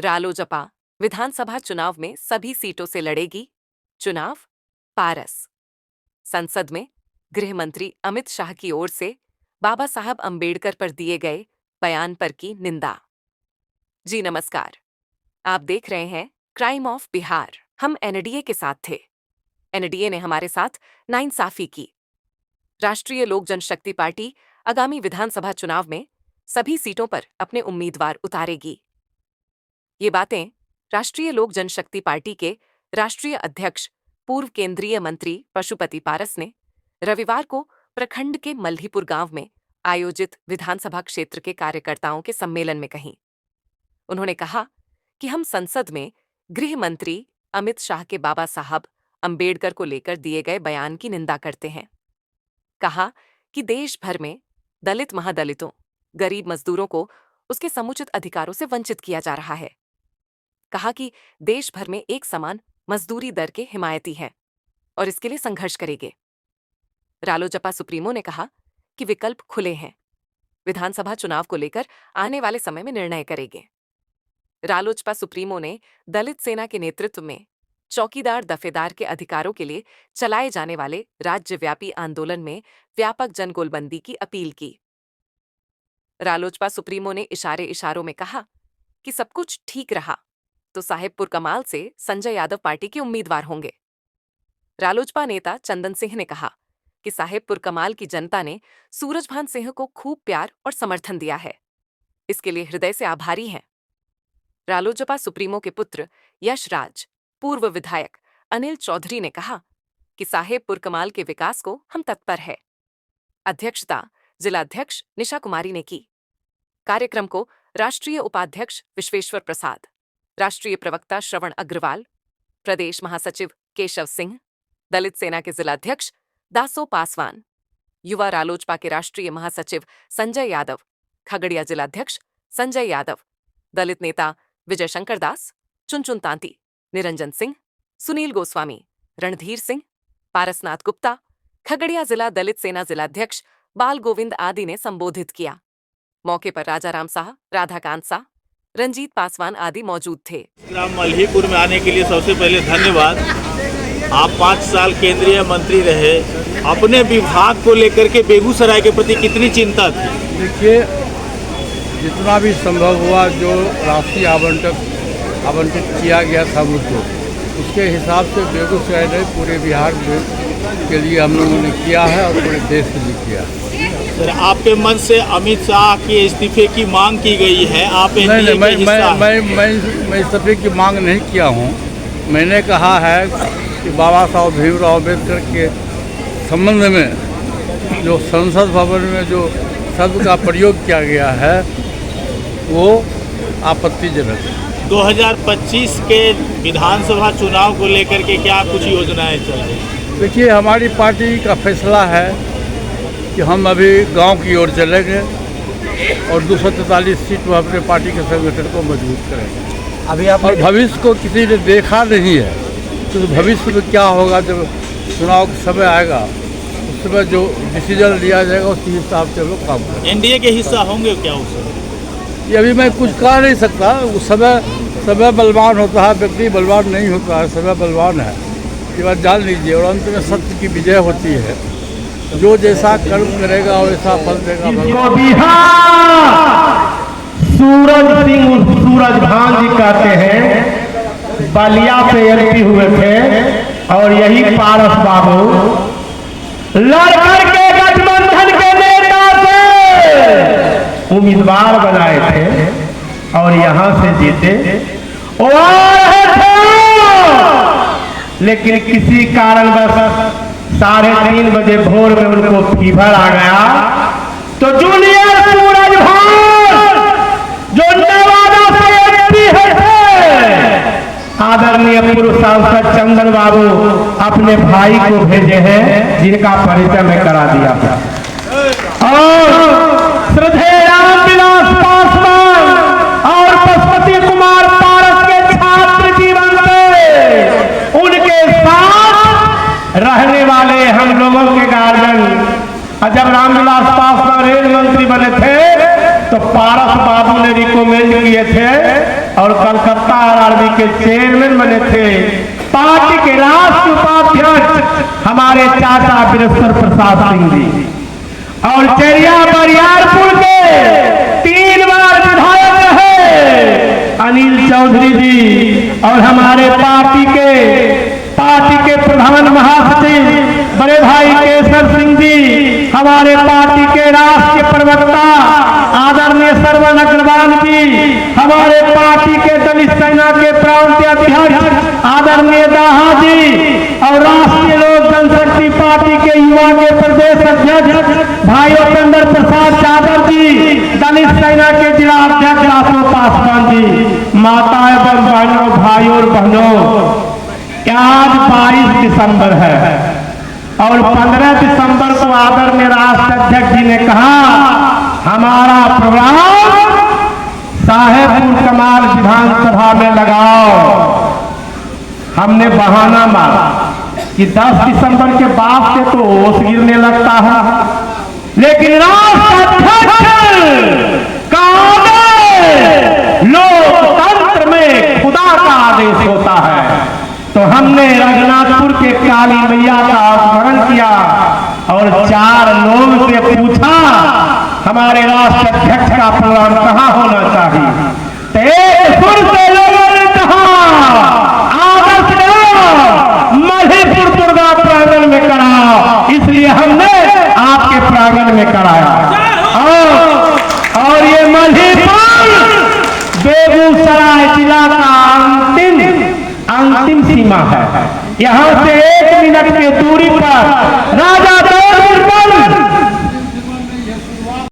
रालोजपा विधानसभा चुनाव में सभी सीटों से लड़ेगी। चुनाव पारस। संसद में गृह मंत्री अमित शाह की ओर से बाबा साहब अंबेडकर पर दिए गए बयान पर की निंदा। जी नमस्कार, आप देख रहे हैं क्राइम ऑफ बिहार। हम एनडीए के साथ थे। एनडीए ने हमारे साथ नाइंसाफी की। राष्ट्रीय लोक जनशक्ति पार्टी आगामी विधानसभा चुनाव में सभी सीटों पर अपने उम्मीदवार उतारेगी। ये बातें राष्ट्रीय लोक जनशक्ति पार्टी के राष्ट्रीय अध्यक्ष पूर्व केंद्रीय मंत्री पशुपति पारस ने रविवार को प्रखंड के मल्हीपुर गांव में आयोजित विधानसभा क्षेत्र के कार्यकर्ताओं के सम्मेलन में कहीं। उन्होंने कहा कि हम संसद में गृह मंत्री अमित शाह के बाबा साहब अंबेडकर को लेकर दिए गए बयान की निंदा करते हैं। कहा कि देश भर में दलित महादलितों, गरीब मजदूरों को उसके समुचित अधिकारों से वंचित किया जा रहा है। कहा कि देश भर में एक समान मजदूरी दर के हिमायती हैं और इसके लिए संघर्ष करेंगे। रालोजपा सुप्रीमो ने कहा कि विकल्प खुले हैं, विधानसभा चुनाव को लेकर आने वाले समय में निर्णय करेंगे। रालोजपा सुप्रीमो ने दलित सेना के नेतृत्व में चौकीदार दफेदार के अधिकारों के लिए चलाए जाने वाले राज्यव्यापी आंदोलन में व्यापक जनगोलबंदी की अपील की। रालोजपा सुप्रीमो ने इशारों में कहा कि सब कुछ ठीक रहा तो साहेबपुर कमाल से संजय यादव पार्टी के उम्मीदवार होंगे। रालोजपा नेता चंदन सिंह ने कहा कि साहेबपुर कमाल की जनता ने सूरजभान सिंह को खूब प्यार और समर्थन दिया है, इसके लिए हृदय से आभारी हैं। रालोजपा सुप्रीमो के पुत्र यशराज, पूर्व विधायक अनिल चौधरी ने कहा कि साहेबपुर कमाल के विकास को हम तत्पर है। अध्यक्षता जिलाध्यक्ष निशा कुमारी ने की। कार्यक्रम को राष्ट्रीय उपाध्यक्ष विश्वेश्वर प्रसाद, राष्ट्रीय प्रवक्ता श्रवण अग्रवाल, प्रदेश महासचिव केशव सिंह, दलित सेना के जिलाध्यक्ष दासो पासवान, युवा रालोजपा के राष्ट्रीय महासचिव संजय यादव, खगड़िया जिलाध्यक्ष संजय यादव, दलित नेता विजय शंकर दास, चुनचुन तांती, निरंजन सिंह, सुनील गोस्वामी, रणधीर सिंह, पारसनाथ गुप्ता, खगड़िया जिला दलित सेना जिलाध्यक्ष बाल गोविंद आदि ने संबोधित किया। मौके पर राजाराम शाह, राधाकांत शाह, रंजीत पासवान आदि मौजूद थे। मल्हीपुर में आने के लिए सबसे पहले धन्यवाद। आप 5 साल केंद्रीय मंत्री रहे, अपने विभाग को लेकर के बेगूसराय के प्रति कितनी चिंता थी? देखिए, जितना भी संभव हुआ जो राशि आवंटित किया गया था मुझको, उसके हिसाब से बेगूसराय ने पूरे बिहार के लिए हम लोगों ने किया है और पूरे देश के लिए किया है। सर, आपके मन से अमित शाह के इस्तीफे की मांग की गई है, आप नहीं, मैं इस्तीफे की मांग नहीं किया हूँ। मैंने कहा है कि बाबा साहब भीमराव अम्बेडकर के संबंध में जो संसद भवन में जो शब्द का प्रयोग किया गया है वो आपत्तिजनक है। 2025 के विधानसभा चुनाव को लेकर के क्या कुछ योजनाएं चल रही हैं? देखिए, हमारी पार्टी का फैसला है कि हम अभी गांव की ओर चलेंगे और 243 सीट में अपने पार्टी के संगठन को मजबूत करेंगे। अभी आप और भविष्य को किसी ने देखा नहीं है, तो भविष्य में क्या होगा जब चुनाव का समय आएगा, उस समय जो डिसीजन लिया जाएगा उसी हिसाब से हम लोग काम करेंगे। एनडीए के हिस्सा होंगे क्या उस समय? ये अभी मैं कुछ कह नहीं सकता। उस समय बलवान होता है, व्यक्ति बलवान नहीं होता है, समय बलवान है, ये बात जान लीजिए। और अंत में सत्य की विजय होती है। जो जैसा कर्म करेगा वैसा फल देगा। सूरज सिंह सूरजभान जी कहते हैं, बलिया से एमपी हुए थे और यही पारस बाबू लड़कर के गठबंधन के नेता से उम्मीदवार बनाए थे और यहां से जीते और लेकिन किसी कारणवश 3:30 बजे भोर में उनको फीवर आ गया तो जूनियर सूरजभान जो नवादा से एमपी है, आदरणीय पूर्व सांसद चंदन बाबू अपने भाई को भेजे हैं, जिनका परिचय मैं करा दिया था। और श्रद्धेय रामविलास पासवान और पशुपति कुमार पारस के छात्र जीवन से उनके साथ रहने वाले हम लोगों के गार्जियन। जब रामविलास पासवान रेल मंत्री बने थे तो पारस बाबू ने रिकमेंड किए थे और कलकत्ता सत्तार आर्मी के चेयरमैन बने थे। पार्टी के राष्ट्रीय उपाध्यक्ष हमारे चाचा वीरेश्वर प्रसाद सिंह जी और चेरिया बरियारपुर के 3 बार विधायक रहे अनिल चौधरी जी और हमारे पार्टी के प्रधान महासचिव बड़े भाई केसर सिंह जी, हमारे पार्टी के राष्ट्रीय प्रवक्ता आदरणीय श्रवण अग्रवाल जी, हमारे पार्टी के दलित सेना के प्रांतीय अध्यक्ष आदरणीय दाहा जी और राष्ट्रीय लोक जनशक्ति पार्टी के युवा के प्रदेश अध्यक्ष भाई उपेंद्र प्रसाद यादव जी, दलित सेना के जिला अध्यक्ष रासो पासवान जी, माता एवं बहनों, भाइयों और बहनों, आज 22 दिसंबर है और 15 दिसंबर को आदरणीय राष्ट्र अध्यक्ष जी ने कहा हमारा प्रोग्राम साहेबपुर कमाल विधानसभा में लगाओ। हमने बहाना मारा कि 10 दिसंबर के बाद से तो ओस गिरने लगता है, लेकिन राष्ट्र अध्यक्ष का आदेश लोकतंत्र में खुदा का आदेश होता है। तो हमने रघुनाथपुर के काली मैया का स्मरण किया और 4 लोग से पूछा हमारे राष्ट्र अध्यक्ष का प्रोग्राम कहाँ होना चाहिए। तो एक सुर से लोगों ने कहा आदर्श मधेपुर दुर्गा प्रांगण में कराओ, इसलिए हमने आपके प्रांगण में कराया। और ये मधेपुर बेगूसराय जिला का अंतिम सीमा है। यहाँ से 1 मिनट की दूरी पर राजा